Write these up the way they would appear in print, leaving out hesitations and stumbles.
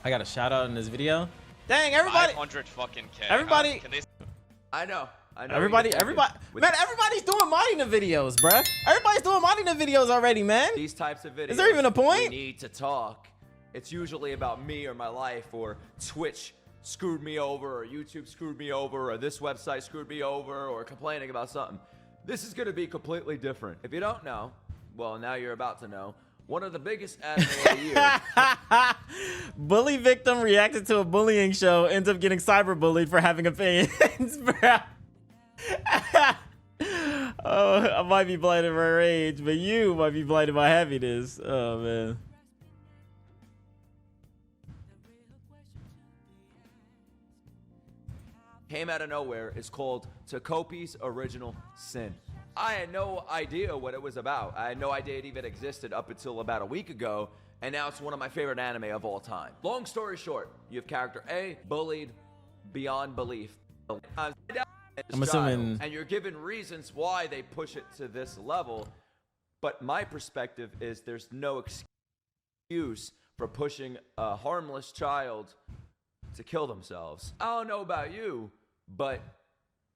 I got a shout out in this video. Dang, everybody. 500 fucking K. Everybody. Can they... I know. Everybody. Man, everybody's doing mining the videos, bruh. Everybody's doing mining the videos already, man. These types of videos. Is there even a point? We need to talk. It's usually about me or my life, or Twitch screwed me over, or YouTube screwed me over, or this website screwed me over, or complaining about something. This is going to be completely different. If you don't know, well, now you're about to know. One of the biggest anime of the year. Bully victim reacted to a bullying show, ends up getting cyberbullied for having opinions. Oh, I might be blinded by rage, but you might be blinded by happiness. Oh, man. Came out of nowhere. It's called Takopi's Original Sin. I had no idea what it was about. I had no idea it even existed up until about a week ago, and now it's one of my favorite anime of all time. Long story short, you have character A bullied beyond belief. I'm assuming, and you're given reasons why they push it to this level, but my perspective is there's no excuse for pushing a harmless child to kill themselves. I don't know about you, but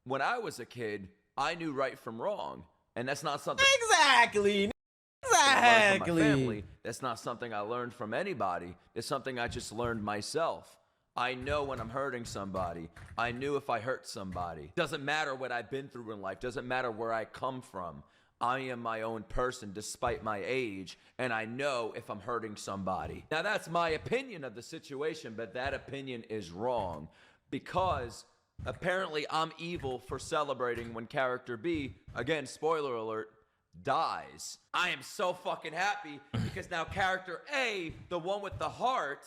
when I was a kid, I knew right from wrong, and that's not something exactly. I learned from my family. That's not something I learned from anybody. It's something I just learned myself. I know when I'm hurting somebody. I knew if I hurt somebody. Doesn't matter what I've been through in life. Doesn't matter where I come from. I am my own person despite my age, and I know if I'm hurting somebody. Now that's my opinion of the situation, but that opinion is wrong because apparently I'm evil for celebrating when character B, again, spoiler alert, dies. I am so fucking happy because now character A, the one with the heart,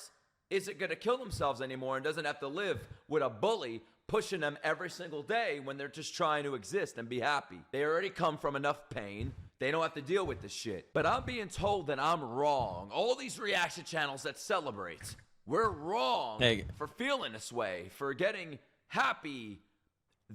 isn't gonna kill themselves anymore and doesn't have to live with a bully pushing them every single day when they're just trying to exist and be happy. They already come from enough pain. They don't have to deal with this shit. But I'm being told that I'm wrong. All these reaction channels that celebrate, we're wrong for feeling this way, for getting happy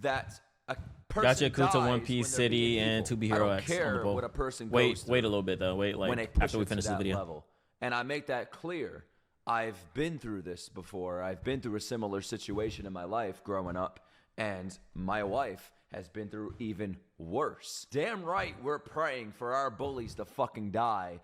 that a person Gotcha, Kuta, dies One Piece when they're being City, and evil. 2B I Hero don't X. care on what a person wait, goes wait a through little bit though. Wait, like when they push after we it finish to the that video. level. And I make that clear. I've been through this before. I've been through a similar situation in my life growing up, and my wife has been through even worse. Damn right, we're praying for our bullies to fucking die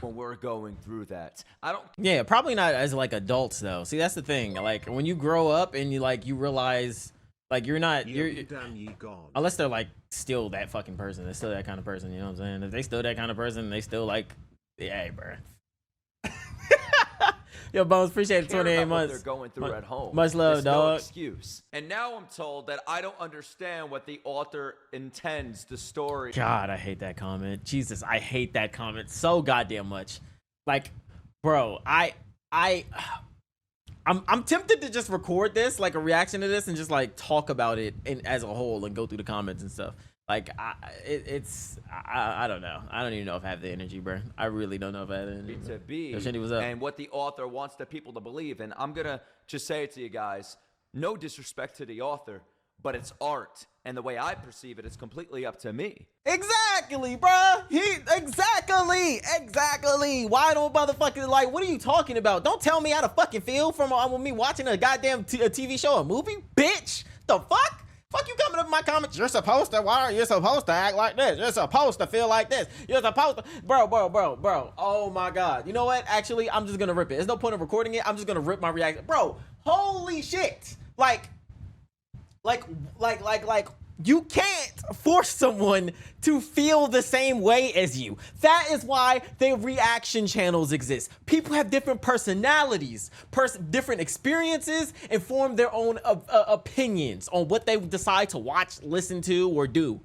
when we're going through that. I don't. Yeah, probably not as like adults though. See, that's the thing. Like when you grow up and you realize like you're not unless they're like still that fucking person. They're still that kind of person. You know what I'm saying? If they still that kind of person, they still like, yeah, hey, bro. Yo, Bones, appreciate it. 28 months. They're going through at home. Much love, There's dog. no excuse. And now I'm told that I don't understand what the author intends the story. God, I hate that comment. Jesus, I hate that comment so goddamn much. Like, bro, I'm tempted to just record this, like a reaction to this, and just like talk about it as a whole and go through the comments and stuff. Like, I don't know. I don't even know if I have the energy, bro. I really don't know if I have the energy. To be, Yo, Shindy, what's up? and what the author wants the people to believe. And I'm gonna just say it to you guys. No disrespect to the author, but it's art, and the way I perceive it is completely up to me. Exactly, bruh. Exactly. Why don't motherfuckers like? What are you talking about? Don't tell me how to fucking feel from me watching a goddamn a TV show, a movie, bitch. The fuck? Fuck you coming up in my comments. You're supposed to. Why are you supposed to act like this? You're supposed to feel like this. You're supposed to, bro. Oh my god. You know what? Actually, I'm just gonna rip it. There's no point of recording it. I'm just gonna rip my reaction, bro. Holy shit. Like. You can't force someone to feel the same way as you. That is why the reaction channels exist. People have different personalities, different experiences, and form their own opinions on what they decide to watch, listen to, or do.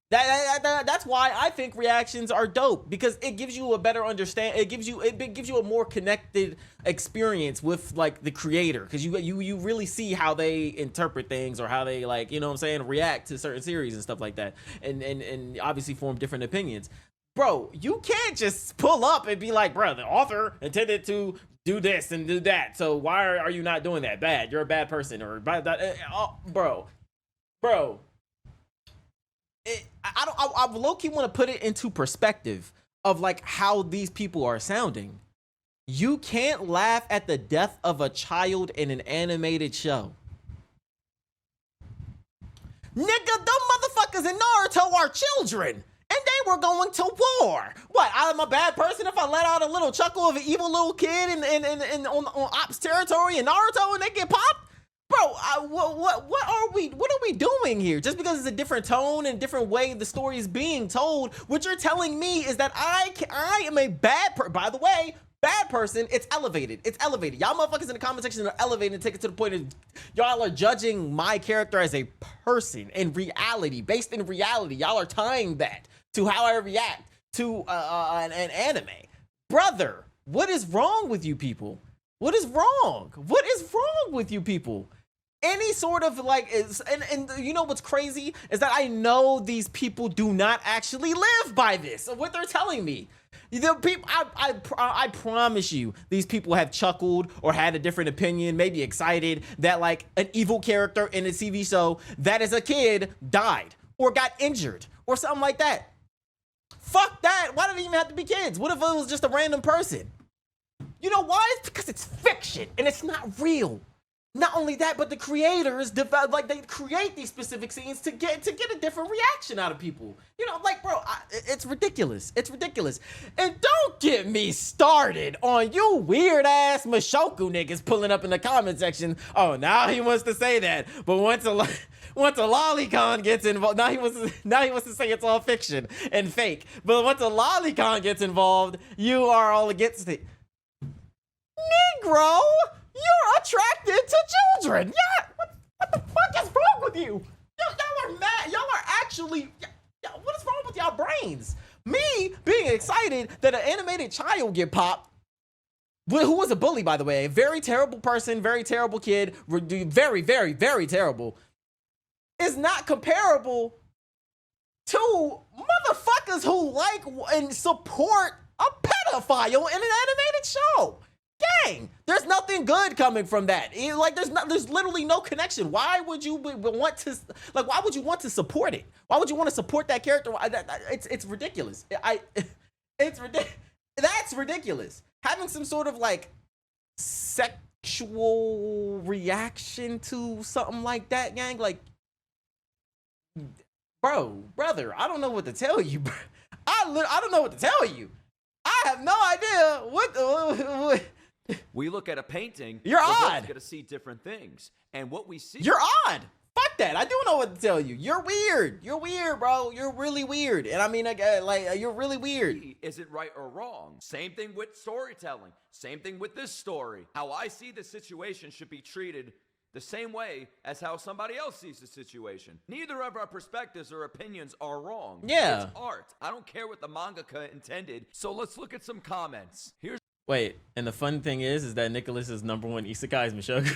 That's why I think reactions are dope, because it gives you a better understand. It gives you a more connected experience with like the creator, because you really see how they interpret things, or how they, like, you know what I'm saying, react to certain series and stuff like that, and obviously form different opinions. Bro, you can't just pull up and be like, bro, the author intended to do this and do that, so why are you not doing that? Bad, you're a bad person, or bad, bro. I low-key want to put it into perspective of like how these people are sounding. You can't laugh at the death of a child in an animated show. Nigga, them motherfuckers in Naruto are children. And they were going to war. What? I'm a bad person if I let out a little chuckle of an evil little kid on Ops territory in Naruto and they get popped? Bro, what are we doing here? Just because it's a different tone and different way the story is being told, what you're telling me is that I am a bad person. By the way, bad person, it's elevated. It's elevated. Y'all motherfuckers in the comment section are elevated and take it to the point of y'all are judging my character as a person in reality, based in reality. Y'all are tying that to how I react to an anime. Brother, what is wrong with you people? What is wrong? What is wrong with you people? Any sort of like, and you know what's crazy is that I know these people do not actually live by this. What they're telling me. The people, I promise you, these people have chuckled or had a different opinion, maybe excited that like an evil character in a TV show that as a kid died or got injured or something like that. Fuck that. Why did it even have to be kids? What if it was just a random person? You know why? It's because it's fiction and it's not real. Not only that, but the creators develop, like they create these specific scenes to get a different reaction out of people. You know, like bro, it's ridiculous. It's ridiculous. And don't get me started on you weird ass Mushoku niggas pulling up in the comment section. Oh, now he wants to say that, but once a lolicon gets involved, now he wants to say it's all fiction and fake. But once a lolicon gets involved, you are all against it. Negro, you're attracted to children. Yeah, what the fuck is wrong with you? Y'all are mad. Y'all are actually. What is wrong with y'all brains? Me being excited that an animated child get popped, who was a bully, by the way, a very terrible person, very terrible kid, very, very, very terrible, is not comparable to motherfuckers who like and support a pedophile in an animated show. Gang, there's nothing good coming from that. Like, there's literally no connection. Why would you want to, like, why would you want to support it? Why would you want to support that character? It's ridiculous. That's ridiculous. Having some sort of like sexual reaction to something like that, gang, like, brother, I don't know what to tell you. I don't know what to tell you. I have no idea what. We look at a painting. You're we're odd. We're going to see different things, and what we see. You're odd. Fuck that. I do know what to tell you. You're weird. You're weird, bro. You're really weird. And I mean, like you're really weird. Isn't right or wrong. Same thing with storytelling. Same thing with this story. How I see the situation should be treated the same way as how somebody else sees the situation. Neither of our perspectives or opinions are wrong. Yeah. It's art. I don't care what the mangaka intended. So let's look at some comments. Wait, and the fun thing is that Nicholas's number one isekai is Mushoku.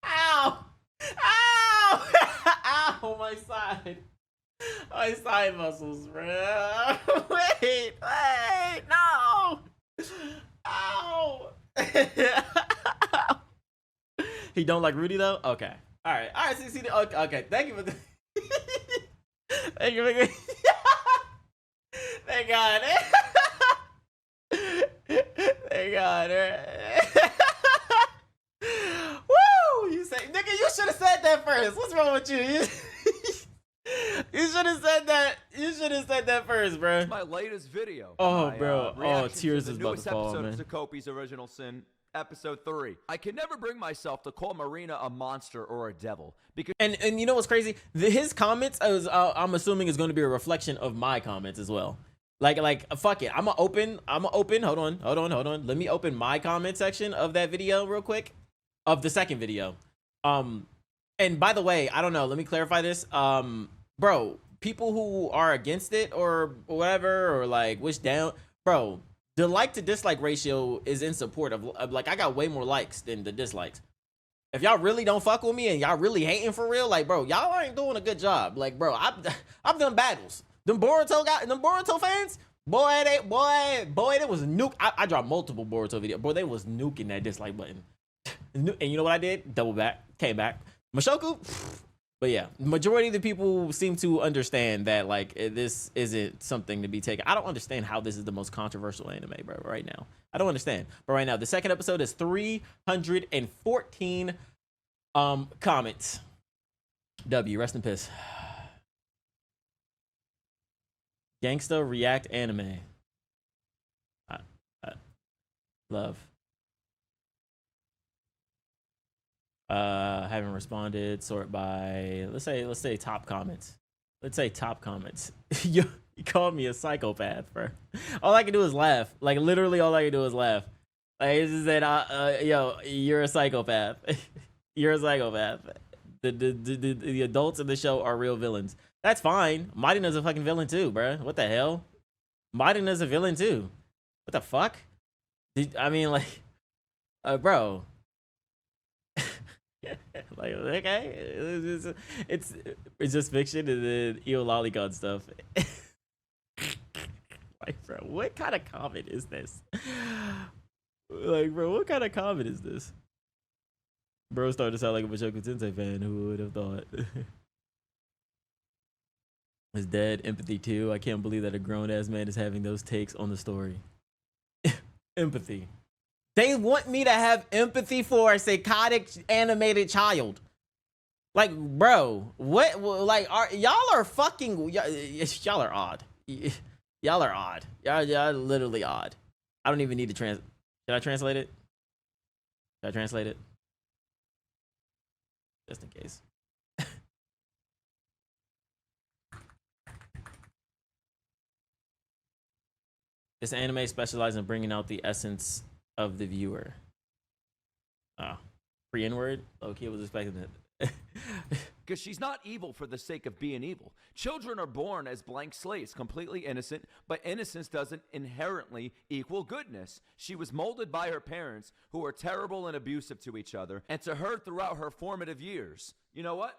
Ow! Ow! Ow! My side. My side muscles, bro. Wait, no! Ow! He don't like Rudy though? Okay. All right. See, okay. Thank you for the. Thank you for the. Thank God. Thank God. Woo! You say, nigga, you should have said that first. What's wrong with you? You should have said that. You should have said that first, bro. It's my latest video. Oh, bro. Tears is about to fall, man. man. Zakopi's Original Sin, episode 3. I can never bring myself to call Marina a monster or a devil because. And you know what's crazy? His comments, I'm assuming, is going to be a reflection of my comments as well. Like, fuck it. I'm gonna open. Hold on. Let me open my comment section of that video real quick, of the second video. And by the way, I don't know. Let me clarify this. Bro, people who are against it or whatever, or like wish down, bro, the like to dislike ratio is in support of like, I got way more likes than the dislikes. If y'all really don't fuck with me and y'all really hating for real, like, bro, y'all ain't doing a good job. Like, bro, I've done battles. Them Boruto fans, boy, they was nuke. I dropped multiple Boruto videos. Boy, they was nuking that dislike button. And you know what I did? Double back, came back. Mushoku, But yeah, majority of the people seem to understand that like this isn't something to be taken. I don't understand how this is the most controversial anime, bro. Right now, I don't understand. But right now, the second episode is 314 comments. W, rest in piss. Gangsta react anime. I love. Haven't responded. Sort by let's say top comments. Let's say top comments. You called me a psychopath, bro. All I can do is laugh. Like literally, all I can do is laugh. Like it just said, yo, you're a psychopath. You're a psychopath. The adults in the show are real villains. That's fine. Marina's a fucking villain too, bro. What the hell? Marina's a villain too. What the fuck? I mean, like, bro. Like, okay, it's just fiction and then eel lolicon stuff. Like, bro, what kind of comment is this? Like, bro, what kind of comment is this? Bro started to sound like a Mushoku Tensei fan. Who would have thought? Is dead. Empathy too. I can't believe that a grown ass man is having those takes on the story. Empathy. They want me to have empathy for a psychotic animated child. Like, bro, what? Like, y'all are fucking. Y'all are odd. Y'all are odd. Y'all literally odd. I don't even need to Should I translate it? Should I translate it? Just in case. This anime specializes in bringing out the essence of the viewer. Pre-N-word? Okay, I was expecting it. Because she's not evil for the sake of being evil. Children are born as blank slates, completely innocent, but innocence doesn't inherently equal goodness. She was molded by her parents, who were terrible and abusive to each other, and to her throughout her formative years. You know what?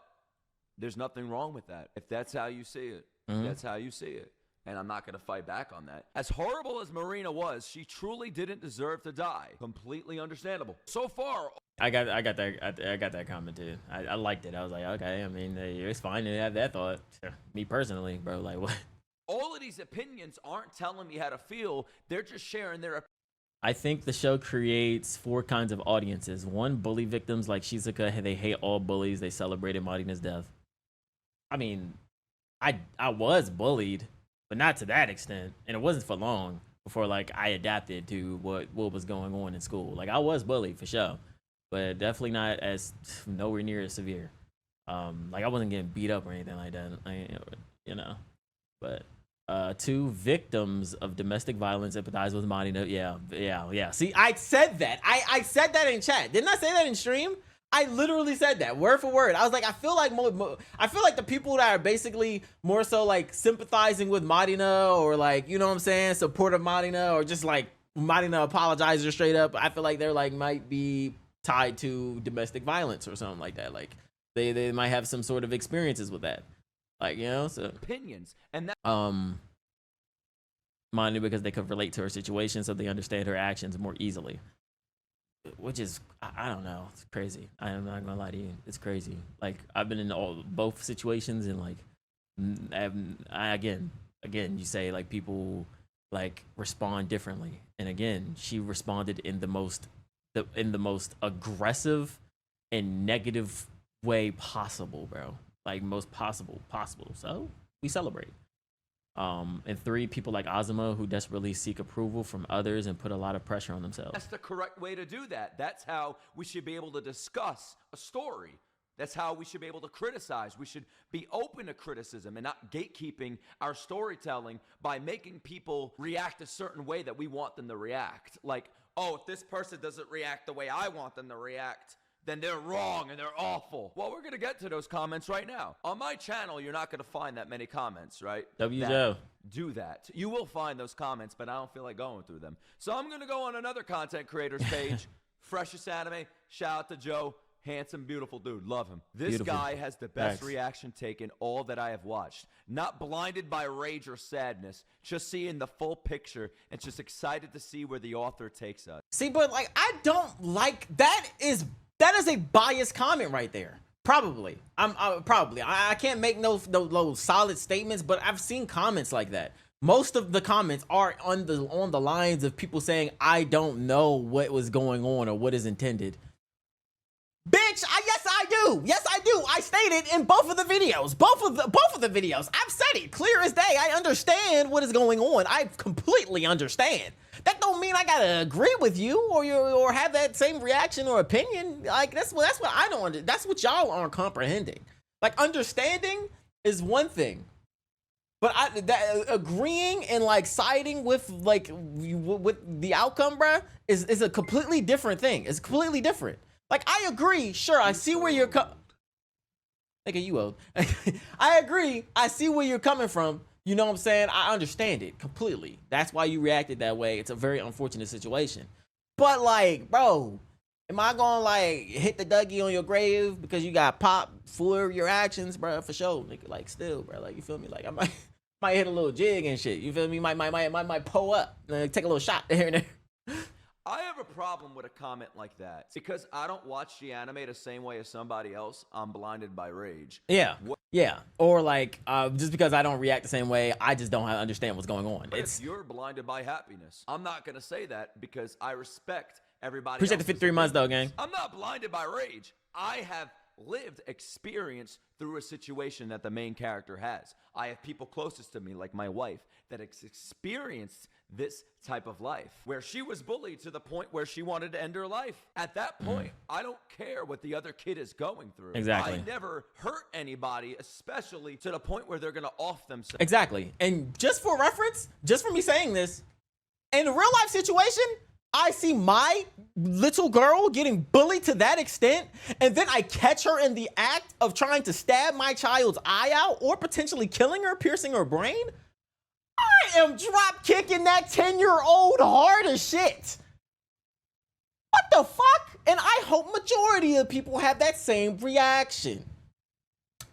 There's nothing wrong with that. If that's how you see it, that's how you see it. And I'm not going to fight back on that. As horrible as Marina was, she truly didn't deserve to die. Completely understandable. So far, I got that comment too. I liked it. I was like, okay, I mean, it's fine to have that thought. Me personally, bro, like what? All of these opinions aren't telling me how to feel. They're just sharing their opinions. I think the show creates 4 kinds of audiences. One, bully victims like Shizuka. They hate all bullies. They celebrated Marina's death. I mean, I was bullied, but not to that extent. And it wasn't for long before like I adapted to what was going on in school. Like I was bullied for sure, but definitely not as nowhere near as severe. Like I wasn't getting beat up or anything like that, you know. But 2, victims of domestic violence empathize with Marina. Yeah. See, I said that. I said that in chat. Didn't I say that in stream? I literally said that word for word. I was like, I feel like the people that are basically more so like sympathizing with Marina or like, you know what I'm saying, supportive Marina or just like Marina apologizes straight up. I feel like they're like might be tied to domestic violence or something like that. Like they might have some sort of experiences with that. Like, you know, so Opinions. And that Marina because they could relate to her situation so they understand her actions more easily. Which is, I don't know, it's crazy. I am not gonna lie to you, it's crazy. Like I've been in both situations, and like, again, you say like people like respond differently, and again, she responded in the most aggressive and negative way possible, bro. Like most possible. So we celebrate. And 3, people like Azuma who desperately seek approval from others and put a lot of pressure on themselves. That's the correct way to do that. That's how we should be able to discuss a story. That's how we should be able to criticize. We should be open to criticism and not gatekeeping our storytelling by making people react a certain way that we want them to react. Like, oh, if this person doesn't react the way I want them to react, then they're wrong and they're awful. Well, we're going to get to those comments right now. On my channel, you're not going to find that many comments, right? Joe. Do that. You will find those comments, but I don't feel like going through them. So I'm going to go on another content creator's page. Freshest Anime. Shout out to Joe. Handsome, beautiful dude. Love him. This guy has the best reaction take in all that I have watched. Not blinded by rage or sadness. Just seeing the full picture and just excited to see where the author takes us. See, but like, I don't like that is a biased comment right there. Probably. I'm probably. I can't make no solid statements, but I've seen comments like that. Most of the comments are on the lines of people saying, "I don't know what was going on or what is intended." Bitch, yes I do. Yes I do. I stated in both of the videos. Both of the videos. I've said it clear as day. I understand what is going on. I completely understand. That don't mean I gotta agree with you or have that same reaction or opinion. Like that's what I don't understand. That's what y'all aren't comprehending. Like understanding is one thing, but agreeing and like siding with like with the outcome, bruh, is a completely different thing. It's completely different. Like I agree, sure, I see where you're Nigga, you old. I agree. I see where you're coming from. You know what I'm saying? I understand it completely. That's why you reacted that way. It's a very unfortunate situation. But like, bro, am I gonna like hit the Dougie on your grave because you got popped for your actions, bro? For sure, nigga. Like, still, bro. Like, you feel me? Like, I might hit a little jig and shit. You feel me? Might pull up, take a little shot here and there. I have a problem with a comment like that because I don't watch the anime the same way as somebody else. I'm blinded by rage. Yeah. Yeah. Or like, just because I don't react the same way, I just don't understand what's going on. But if you're blinded by happiness, I'm not going to say that because I respect everybody. Appreciate the 53 months though, gang. I'm not blinded by rage. I have lived experience through a situation that the main character has. I have people closest to me, like my wife, that has experienced this type of life where she was bullied to the point where she wanted to end her life. At that point, I don't care what the other kid is going through. Exactly. I never hurt anybody, especially to the point where they're going to off themselves. Exactly. And just for reference, just for me saying this, in a real life situation, I see my little girl getting bullied to that extent, and then I catch her in the act of trying to stab my child's eye out or potentially killing her, piercing her brain. I am drop kicking that 10-year-old hard as shit. What the fuck? And I hope majority of people have that same reaction.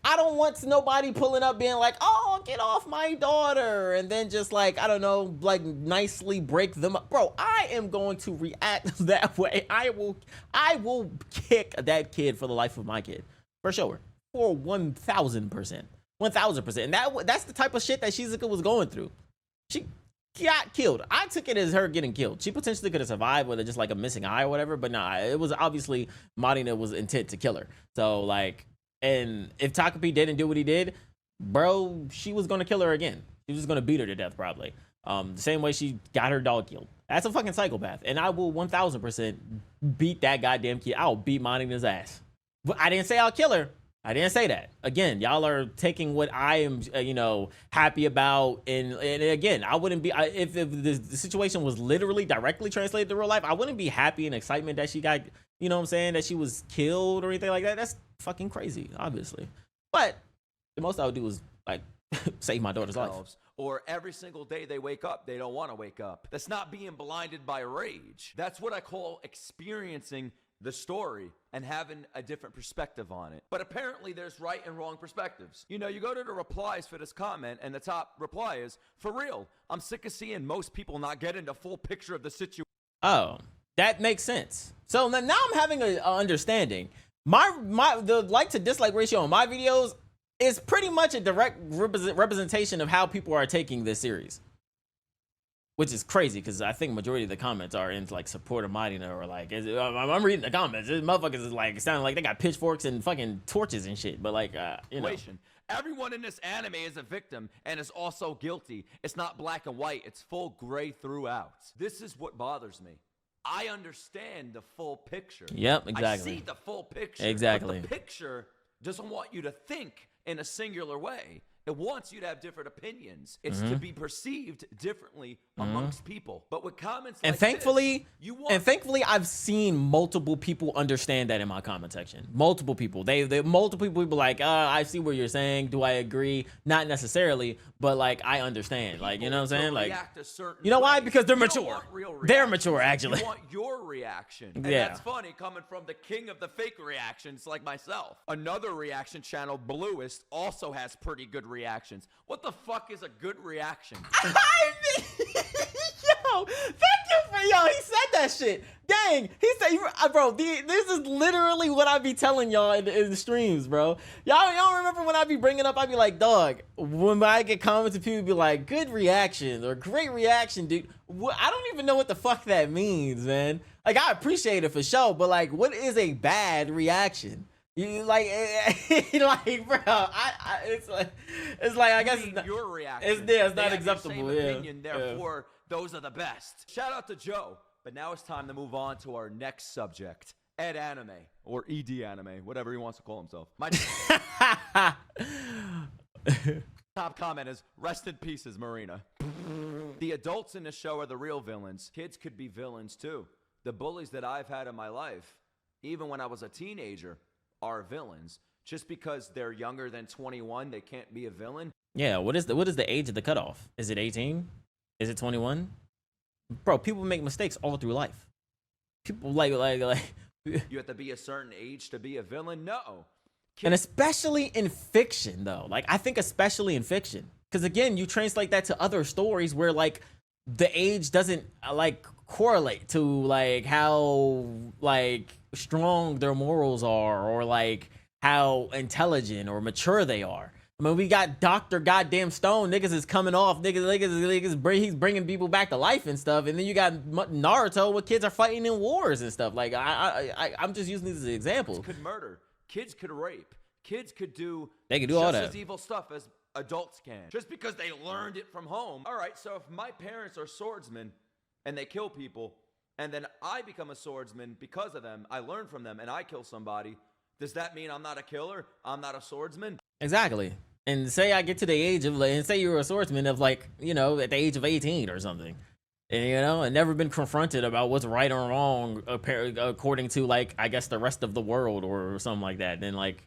I don't want nobody pulling up being like, oh, get off my daughter. And then just like, I don't know, like nicely break them up. Bro, I am going to react that way. I will kick that kid for the life of my kid. For sure. For 1,000%. 1,000%. And that's the type of shit that Shizuka was going through. She got killed. I took it as her getting killed. She potentially could have survived with just like a missing eye or whatever, but nah, it was obviously Marina was intent to kill her. So like, and if Takapi didn't do what he did, bro, she was gonna kill her again. She was gonna beat her to death probably. The same way she got her dog killed. That's a fucking psychopath. And I will 1,000% beat that goddamn kid. I'll beat Marina's ass. But I didn't say I'll kill her. I didn't say that. Again, y'all are taking what I am, happy about. And again, I wouldn't be, if the situation was literally directly translated to real life, I wouldn't be happy and excitement that she got, you know what I'm saying, that she was killed or anything like that. That's fucking crazy, obviously. But the most I would do is, like, save my daughter's life. Or every single day they wake up, they don't want to wake up. That's not being blinded by rage. That's what I call experiencing the story and having a different perspective on it. But apparently there's right and wrong perspectives. You know, you go to the replies for this comment and the top reply is, for real, I'm sick of seeing most people not getting the full picture of the situation. Oh, that makes sense. So now I'm having an understanding. The like to dislike ratio on my videos is pretty much a direct representation of how people are taking this series. Which is crazy because I think majority of the comments are in like support of Marina or like I'm reading the comments. These motherfuckers is like sounding like they got pitchforks and fucking torches and shit. But like everyone in this anime is a victim and is also guilty. It's not black and white. It's full gray throughout. This is what bothers me. I understand the full picture. Yep, exactly. I see the full picture. Exactly. But the picture doesn't want you to think in a singular way. It wants you to have different opinions. It's to be perceived differently amongst people. But with comments like thankfully, I've seen multiple people understand that in my comment section. Multiple people. Multiple people like, I see what you're saying. Do I agree? Not necessarily, but like I understand. Like, you know what I'm saying? Like, you know why? Because they're mature. They're mature, actually. You want your reaction. And yeah. That's funny coming from the king of the fake reactions like myself. Another reaction channel, Bluest, also has pretty good reactions. What the fuck is a good reaction? thank you for he said that shit. Dang, he said, bro, this is literally what I be telling y'all in the streams, bro. Y'all remember when I be bringing up, I be like, dog, when I get comments and people be like, good reaction or great reaction, dude. I don't even know what the fuck that means, man. Like, I appreciate it for sure, but like, what is a bad reaction? You like, like, bro, it's like, I guess it's not, your reaction. It's not acceptable. Same opinion, therefore, those are the best. Shout out to Joe. But now it's time to move on to our next subject, Ed Anime, or ED Anime, whatever he wants to call himself. My top comment is, rest in pieces, Marina. The adults in the show are the real villains. Kids could be villains too. The bullies that I've had in my life, even when I was a teenager, are villains. Just because they're younger than 21, they can't be a villain. Yeah, what is the age of the cutoff? Is it 18? Is it 21? Bro, people make mistakes all through life. People like you have to be a certain age to be a villain? No. And especially in fiction, though. Like, I think especially in fiction. Because, again, you translate that to other stories where, like, the age doesn't, like, correlate to, like, how, like, strong their morals are or, like, how intelligent or mature they are. I mean, we got Dr. Goddamn Stone. Niggas is coming off. He's bringing people back to life and stuff. And then you got Naruto where kids are fighting in wars and stuff. Like, I'm just using these as examples. Kids could murder. Kids could rape. Kids could do all that. As evil stuff as adults can. Just because they learned it from home. All right, so if my parents are swordsmen and they kill people, and then I become a swordsman because of them, I learn from them, and I kill somebody, does that mean I'm not a killer? I'm not a swordsman? Exactly. And say I get to the age of, and say you're a swordsman of, like, you know, at the age of 18 or something, and, you know, and never been confronted about what's right or wrong according to, like, I guess the rest of the world or something like that. Then, like,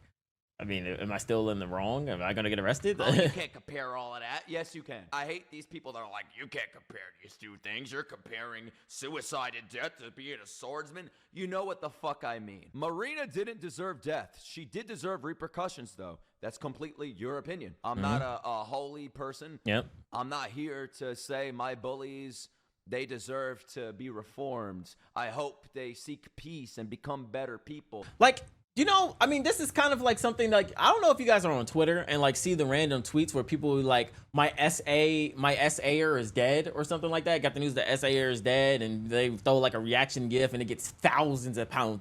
I mean, am I still in the wrong? Am I gonna get arrested? Oh, you can't compare all of that. Yes, you can. I hate these people that are like, you can't compare these two things. You're comparing suicide and death to being a swordsman. You know what the fuck I mean. Marina didn't deserve death. She did deserve repercussions, though. That's completely your opinion. I'm not a holy person. Yep. I'm not here to say my bullies, they deserve to be reformed. I hope they seek peace and become better people. Like, you know, I mean, this is kind of like something like, I don't know if you guys are on Twitter and like see the random tweets where people like, my SAer is dead or something like that. Got the news that SAer is dead, and they throw like a reaction GIF and it gets thousands upon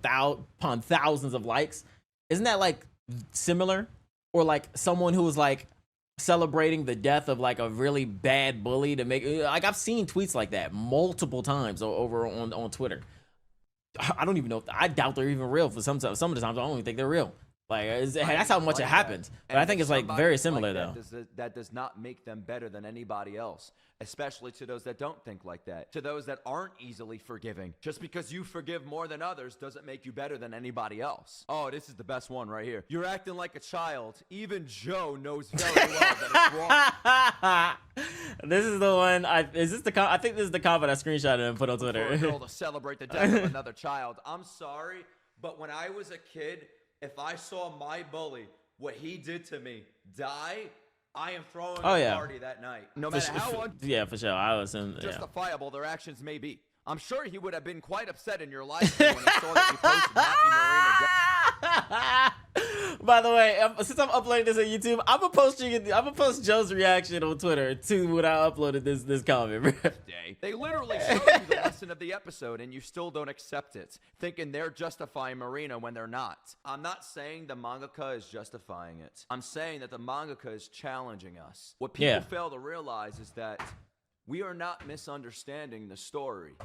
thousands of likes. Isn't that like similar? Or like someone who was like celebrating the death of like a really bad bully to make, like, I've seen tweets like that multiple times over on Twitter. I don't even know. I doubt they're even real. For some of the times, I don't even think they're real. Like, that's how much it happens. But I think it's like very similar, though. That does not make them better than anybody else, especially to those that don't think like that, to those that aren't easily forgiving. Just because you forgive more than others doesn't make you better than anybody else. Oh, this is the best one right here. You're acting like a child. Even Joe knows very well that it's wrong. This is the one. I think this is the comment I screenshotted and put on Twitter. For a girl to celebrate the death of another child. I'm sorry, but when I was a kid, if I saw my bully, what he did to me, die, I am throwing a party that night. No matter how for sure. I was justifiable their actions may be. I'm sure he would have been quite upset in your life when he saw that you posted Happy Marina. By the way, since I'm uploading this on YouTube, I'm gonna post Joe's reaction on Twitter to when I uploaded this comment, bro. They literally showed you the lesson of the episode, and you still don't accept it, thinking they're justifying Marina when they're not. I'm not saying the mangaka is justifying it. I'm saying that the mangaka is challenging us. What people fail to realize is that we are not misunderstanding the story.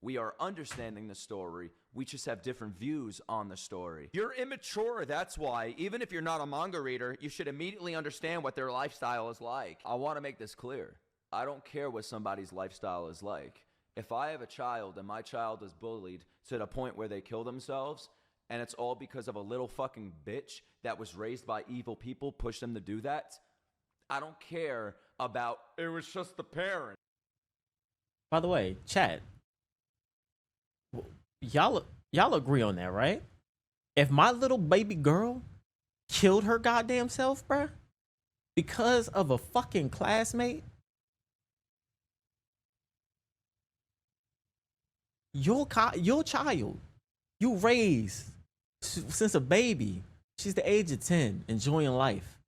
We are understanding the story. We just have different views on the story. You're immature, that's why. Even if you're not a manga reader, you should immediately understand what their lifestyle is like. I want to make this clear. I don't care what somebody's lifestyle is like. If I have a child and my child is bullied to the point where they kill themselves, and it's all because of a little fucking bitch that was raised by evil people, push them to do that, I don't care about, it was just the parent. By the way, chat, y'all agree on that, right? If my little baby girl killed her goddamn self, bruh, because of a fucking classmate, your child, you raised since a baby. She's the age of 10, enjoying life.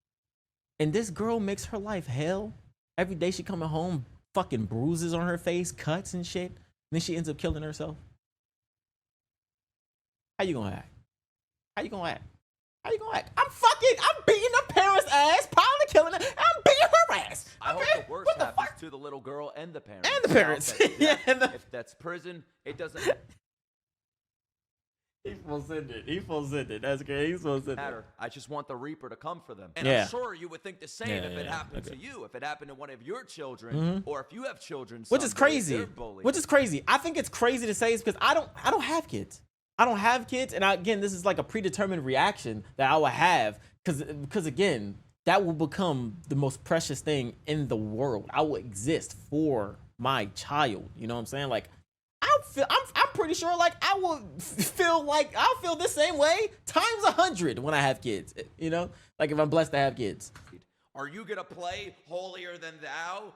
And this girl makes her life hell. Every day she coming home, fucking bruises on her face, cuts and shit. And then she ends up killing herself. How you gonna act? How you gonna act? How you gonna act? I'm beating the parents' ass, probably killing her. I'm beating her ass. I Okay? hope the worst happens to the little girl and the parents. And the parents. Yeah, Yeah, if that's prison, it doesn't He full send it. He full send it. That's great. He's full send it. matter. I just want the Reaper to come for them. And Yeah. I'm sure you would think the same if it happened to you, if it happened to one of your children, or if you have children. Which is crazy. They're bullied. Which is crazy. I think it's crazy to say this because I don't have kids. I don't have kids, and again, this is like a predetermined reaction that I would have because again, that will become the most precious thing in the world. I will exist for my child. You know what I'm saying? Like, I'm pretty sure like I would feel like I'll feel the same way times 100 when I have kids. You know, like if I'm blessed to have kids. Are you gonna play holier than thou?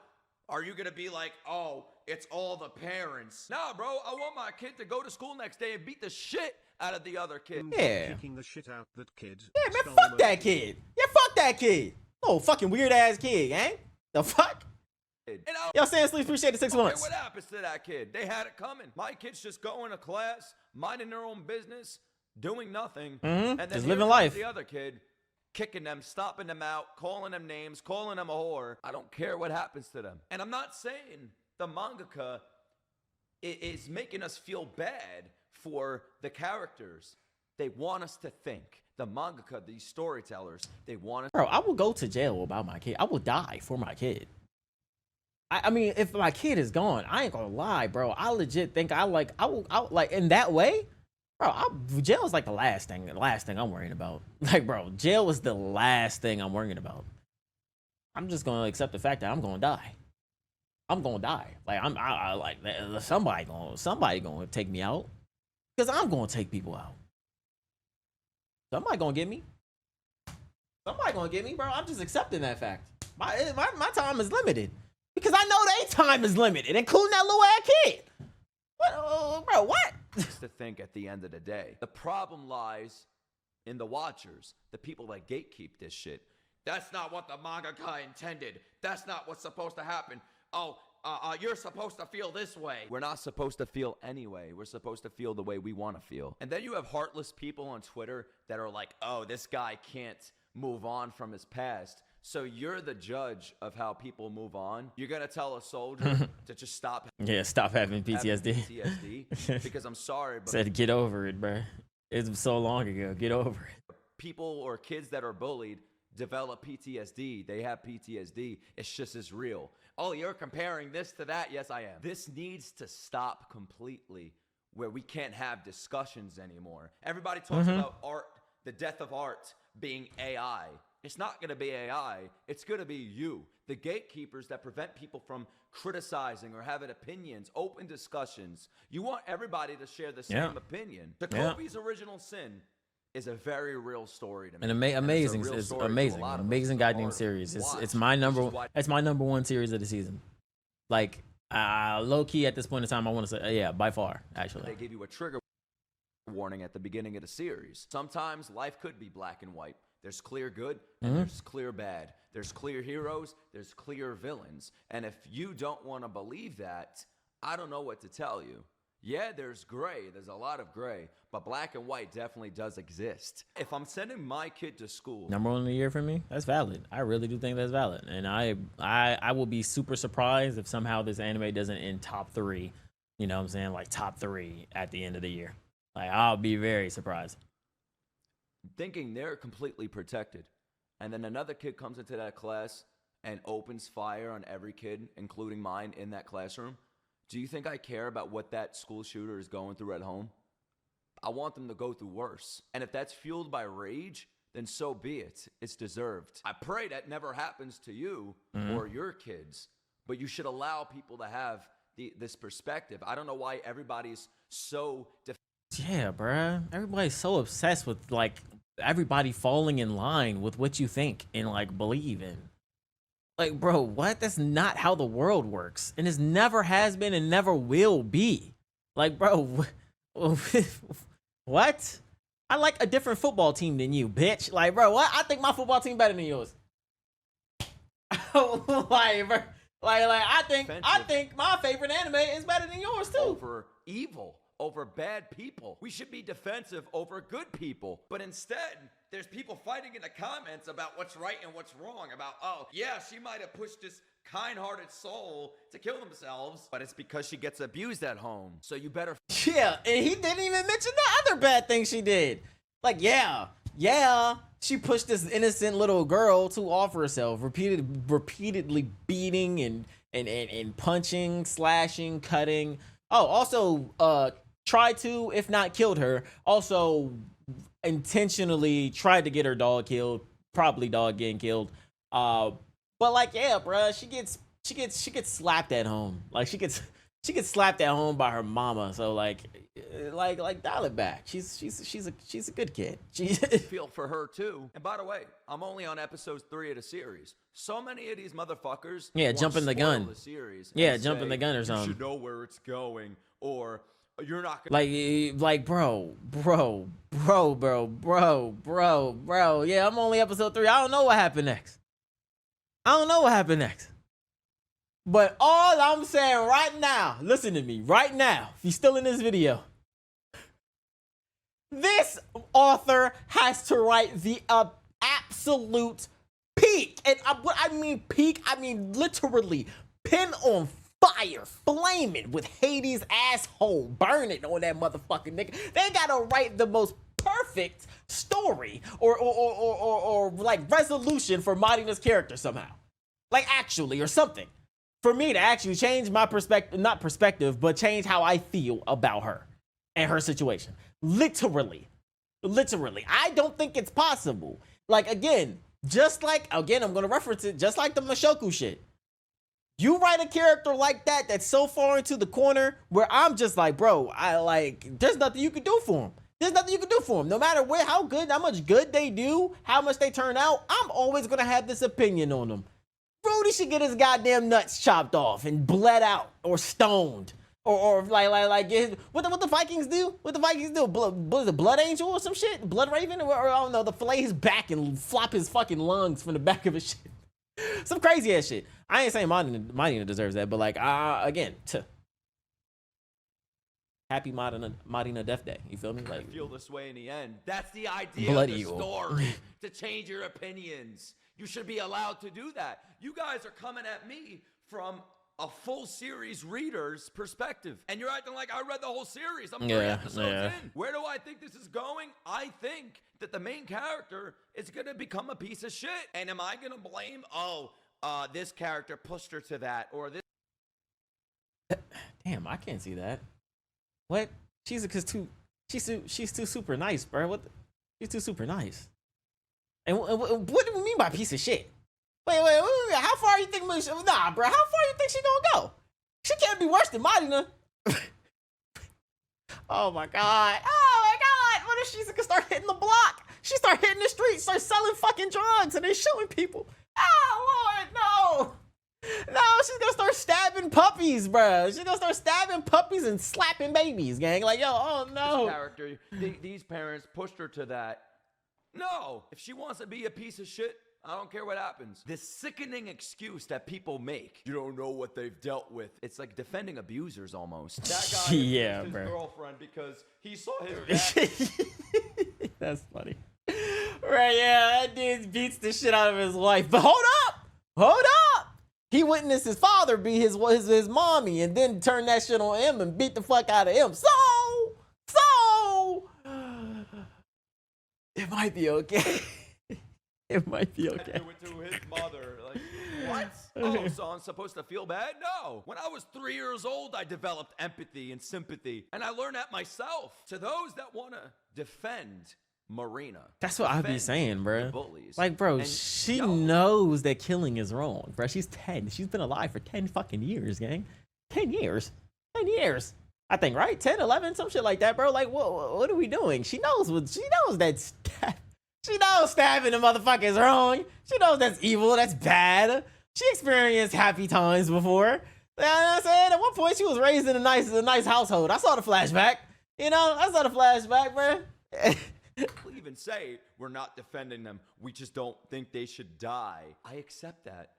Are you gonna be like, oh, it's all the parents? Nah, bro, I want my kid to go to school next day and beat the shit out of the other kid. Yeah. Kicking the shit out that kid. Yeah, man, fuck that kid. Yeah, fuck that kid. Oh, fucking weird ass kid, gang. The fuck? And I Yo, Sam Sleep, appreciate the 6 don't care months. what happens to that kid. They had it coming. My kid's just going to class, minding their own business, doing nothing, and then Just here living comes life. the other kid, kicking them, stopping them out, calling them names, calling them a whore. I don't care what happens to them. And I'm not saying the mangaka is making us feel bad for the characters. They want us to think. The mangaka, these storytellers, they want us. Bro, I will go to jail about my kid. I will die for my kid. I mean, if my kid is gone, I ain't gonna lie, bro. I legit think I will like in that way, bro. Jail is like the last thing I'm worrying about. Like, bro, jail is the last thing I'm worrying about. I'm just gonna accept the fact that I'm gonna die. I'm gonna die. Like I like somebody gonna take me out, cause I'm gonna take people out. Somebody gonna get me. Somebody gonna get me, bro. I'm just accepting that fact. My time is limited. Because I know their time is limited, including that little ass kid. What, bro, what? To think at the end of the day. The problem lies in the watchers, the people that gatekeep this shit. That's not what the mangaka intended. That's not what's supposed to happen. Oh, you're supposed to feel this way. We're not supposed to feel anyway. We're supposed to feel the way we want to feel. And then you have heartless people on Twitter that are like, oh, this guy can't move on from his past. So you're the judge of how people move on. You're going to tell a soldier to just stop Stop having having PTSD. PTSD because I'm sorry, but Said get over it, bro. It was so long ago. Get over it. people or kids that are bullied develop PTSD. They have PTSD. It's just as real. Oh, you're comparing this to that. Yes, I am. This needs to stop completely where we can't have discussions anymore. Everybody talks about art, the death of art being AI. It's not going to be AI. It's going to be you, the gatekeepers that prevent people from criticizing or having opinions, open discussions. You want everybody to share the same opinion. The Kobe's original sin is a very real story to me. And amazing. It's amazing goddamn series. It's my number. It's my number one series of the season. Like low key at this point in time, I want to say by far actually. They give you a trigger warning at the beginning of the series. Sometimes life could be black and white. There's clear good and there's clear bad. There's clear heroes, there's clear villains. And if you don't want to believe that, I don't know what to tell you. Yeah, there's gray. There's a lot of gray. But black and white definitely does exist. If I'm sending my kid to school... Number one of the year for me? That's valid. I really do think that's valid. And I will be super surprised if somehow this anime doesn't end top 3. You know what I'm saying? Like top 3 at the end of the year. Like I'll be very surprised. Thinking they're completely protected. And then another kid comes into that class and opens fire on every kid, including mine, in that classroom. Do you think I care about what that school shooter is going through at home? I want them to go through worse. And if that's fueled by rage, then so be it. It's deserved. I pray that never happens to you or your kids, but you should allow people to have this perspective. I don't know why everybody's so... Yeah, bruh. Everybody's so obsessed with, like, everybody falling in line with what you think and, like, believe in. Like, bro, what? That's not how the world works. And it never has been and never will be. Like, bro, what? I like a different football team than you, bitch. Like, bro, what? I think my football team better than yours. like, bro, I think my favorite anime is better than yours too. Over evil, over bad people. We should be defensive over good people. But instead, there's people fighting in the comments about what's right and what's wrong. About, oh, yeah, she might have pushed this kind-hearted soul to kill themselves, but it's because she gets abused at home. So you better... Yeah, and he didn't even mention the other bad thing she did. Like, yeah, she pushed this innocent little girl to off herself, repeatedly beating and punching, slashing, cutting. Oh, also, tried to, if not killed her, also intentionally tried to get her dog killed, probably dog getting killed. But like, yeah, bruh, she gets slapped at home. Like she gets slapped at home by her mama. So like dial it back. She's a good kid. She feel for her too. And by the way, I'm only on episode 3 of the series. So many of these motherfuckers, jumping the gun. The series jumping the gun or something. You should know where it's going, or you're not gonna like, bro. Yeah, I'm only episode 3. I don't know what happened next. But all I'm saying right now, listen to me right now, if you're still in this video, this author has to write the absolute peak. And what I mean peak, I mean literally pen on fire, flaming with Hades' asshole burning on that motherfucking nigga. They gotta write the most perfect story or like resolution for Marina's character somehow. Like actually, or something. For me to actually change my not perspective, but change how I feel about her and her situation. Literally. I don't think it's possible. Like, again, I'm going to reference it, just like the Mushoku shit. You write a character like that that's so far into the corner where I'm just like, bro, there's nothing you can do for him. No matter how much good they do, how much they turn out, I'm always going to have this opinion on them. Rudy should get his goddamn nuts chopped off and bled out or stoned or what the Vikings do? What the Vikings do? Blood angel or some shit? Blood raven or I don't know. The fillet his back and flop his fucking lungs from the back of his shit. Some crazy ass shit. I ain't saying Marina deserves that, but like again, happy Marina Death Day. You feel me? Like, I feel this way in the end. That's the idea blood of the evil. Story. To change your opinions. You should be allowed to do that. You guys are coming at me from a full series reader's perspective. And you're acting like I read the whole series. I'm 3 episodes in. Where do I think this is going? I think that the main character is going to become a piece of shit. And am I going to blame, this character pushed her to that, or this? Damn, I can't see that. What? She's too super nice, bro. She's too super nice. And what do we mean by piece of shit? Wait. How far you think? Nah, bro. How far you think she gonna go? She can't be worse than Marina. Oh my god. What if she's gonna start hitting the block? She start hitting the streets, start selling fucking drugs, and then shooting people. Oh Lord, no. She's gonna start stabbing puppies, bro. She's gonna start stabbing puppies and slapping babies, gang. Like, yo, oh no. This character, these parents pushed her to that. No, if she wants to be a piece of shit, I don't care what happens. This sickening excuse that people make. You don't know what they've dealt with. It's like defending abusers almost. That guy is his girlfriend because he saw his dad. That's funny. Right, yeah, that dude beats the shit out of his wife. But hold up. He witnessed his father beat his mommy and then turn that shit on him and beat the fuck out of him. So it might be okay. It might be okay. Do it to his mother. Like, what? Oh, so I'm supposed to feel bad? No. When I was 3 years old, I developed empathy and sympathy. And I learned that myself. To those that want to defend Marina. That's what I be saying, bro. Bullies. Like, bro, she knows that killing is wrong, bro. She's 10. She's been alive for 10 fucking years, gang. 10 years. 10 years. I think, right? 10, 11, some shit like that, bro. Like, what are we doing? She knows that she knows stabbing the motherfucker is wrong. She knows that's evil, that's bad. She experienced happy times before. You know what I'm saying? At one one point she was raised in a nice household. I saw the flashback. You know, I saw the flashback, bro. People even say we're not defending them. We just don't think they should die. I accept that.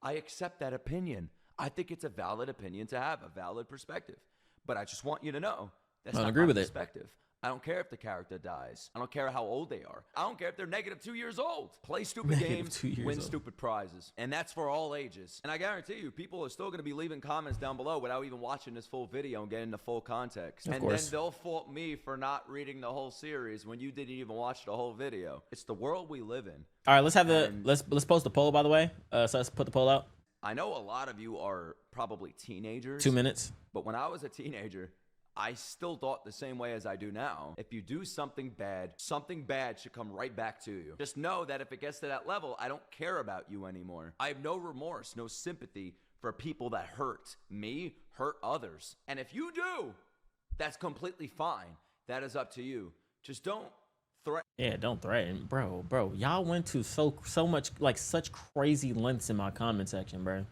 I accept that opinion. I think it's a valid opinion to have, a valid perspective. But I just want you to know that's not my perspective. I don't care if the character dies. I don't care how old they are. I don't care if they're -2 years old. Play stupid games, win stupid prizes. And that's for all ages. And I guarantee you, people are still going to be leaving comments down below without even watching this full video and getting the full context. And then they'll fault me for not reading the whole series when you didn't even watch the whole video. It's the world we live in. All right, let's have let's post the poll, by the way. So let's put the poll out. I know a lot of you are probably teenagers. 2 minutes. But when I was a teenager, I still thought the same way as I do now. If you do something bad should come right back to you. Just know that if it gets to that level, I don't care about you anymore. I have no remorse, no sympathy for people that hurt me, hurt others. And if you do, that's completely fine. That is up to you. Just don't threaten. Yeah, don't threaten. Bro, y'all went to so much, like, such crazy lengths in my comment section, bro.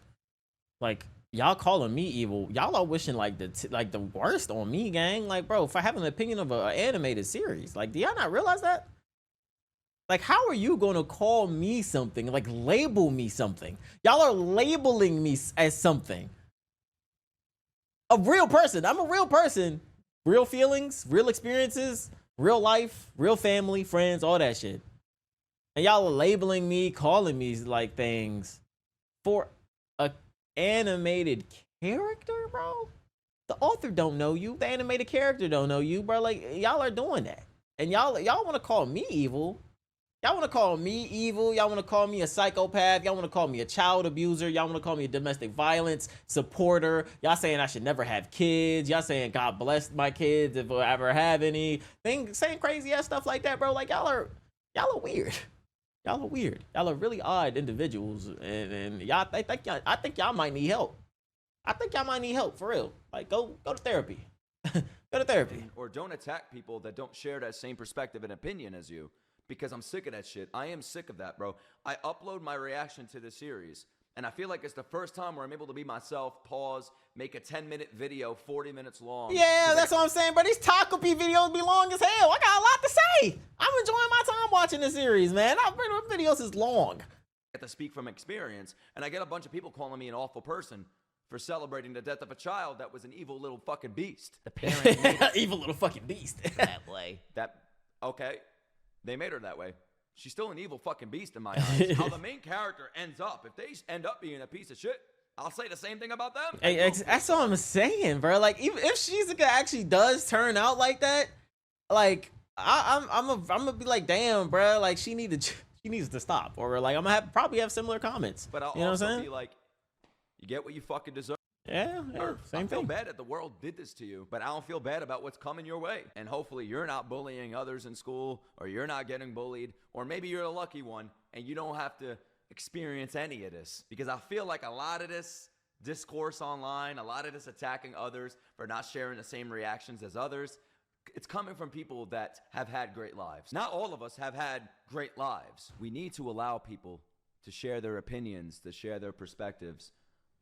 Like, y'all calling me evil. Y'all are wishing like the worst on me, gang. Like, bro, if I have an opinion of an animated series, like, do y'all not realize that? Like, how are you gonna call me something? Like, label me something? Y'all are labeling me as something. A real person. I'm a real person. Real feelings, real experiences, real life, real family, friends, all that shit. And y'all are labeling me, calling me like things for a animated character, bro. The author don't know you. The animated character don't know you, bro. Like, y'all are doing that, and y'all want to call me evil. Y'all want to call me evil. Y'all want to call me a psychopath. Y'all want to call me a child abuser. Y'all want to call me a domestic violence supporter. Y'all saying I should never have kids. Y'all saying God bless my kids if I ever have any. Saying crazy ass stuff like that, bro. Like, y'all are weird. Y'all are weird. Y'all are really odd individuals, and y'all, I think y'all might need help. I think y'all might need help for real. Like, go to therapy. Go to therapy. Or don't attack people that don't share that same perspective and opinion as you, because I'm sick of that shit. I am sick of that, bro. I upload my reaction to the series, and I feel like it's the first time where I'm able to be myself, pause, make a 10-minute video 40 minutes long. Yeah, that's what I'm saying, bro. These Taco P videos be long as hell. I got a lot to say. I'm enjoying my time watching the series, man. My videos is long. I get to speak from experience, and I get a bunch of people calling me an awful person for celebrating the death of a child that was an evil little fucking beast. The parent evil little fucking beast. That way. Okay. They made her that way. She's still an evil fucking beast in my eyes. How the main character ends up, if they end up being a piece of shit, I'll say the same thing about them. Hey, that's what I'm saying, bro. Like, even if Shizuka actually does turn out like that, like, I'm gonna be like, damn, bro. Like, she needs to stop, or like, I'm gonna probably have similar comments. But I'll you know also what I'm saying? be like, you get what you fucking deserve. Yeah, same I feel thing. bad that the world did this to you, but I don't feel bad about what's coming your way. And hopefully you're not bullying others in school, or you're not getting bullied, or maybe you're the lucky one and you don't have to experience any of this. Because I feel like a lot of this discourse online, a lot of this attacking others for not sharing the same reactions as others, it's coming from people that have had great lives. Not all of us have had great lives. We need to allow people to share their opinions, to share their perspectives,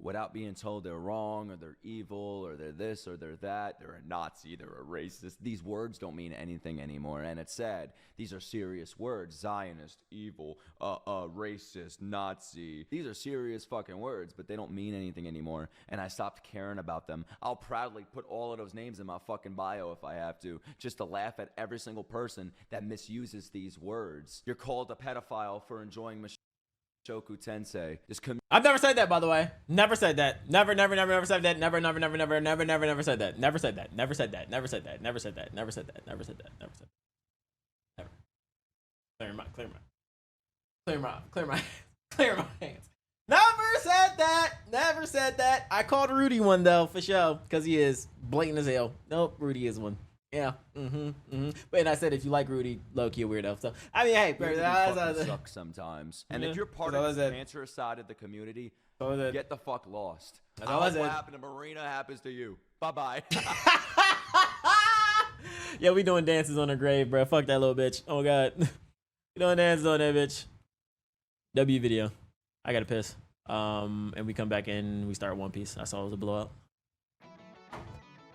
without being told they're wrong, or they're evil, or they're this, or they're that, they're a Nazi, they're a racist. These words don't mean anything anymore, and it's sad. These are serious words. Zionist, evil, racist, Nazi. These are serious fucking words, but they don't mean anything anymore, and I stopped caring about them. I'll proudly put all of those names in my fucking bio if I have to, just to laugh at every single person that misuses these words. You're called a pedophile for enjoying Shoku Tensei. I've never said that, by the way. Never said that. Never said that. Never said that. Never said that. Never said that. Never said that. Never said that. Never said that. Never said that. Never said that. Never. Clear my hands. Never said that. Never said that. I called Rudy one though, for sure, because he is blatant as hell. Nope, Rudy is one. Yeah. But I said if you like Rudy, low-key a weirdo. So I mean, hey, bro, that sucks sometimes. And if you're part of the cancerous side of the community, get the fuck lost. I hope what happened to Marina happens to you. Bye-bye. Yeah, we doing dances on her grave, bro. Fuck that little bitch. Oh god. We doing dances on that bitch. W video. I gotta piss. And we come back in, we start One Piece. I saw it was a blowout.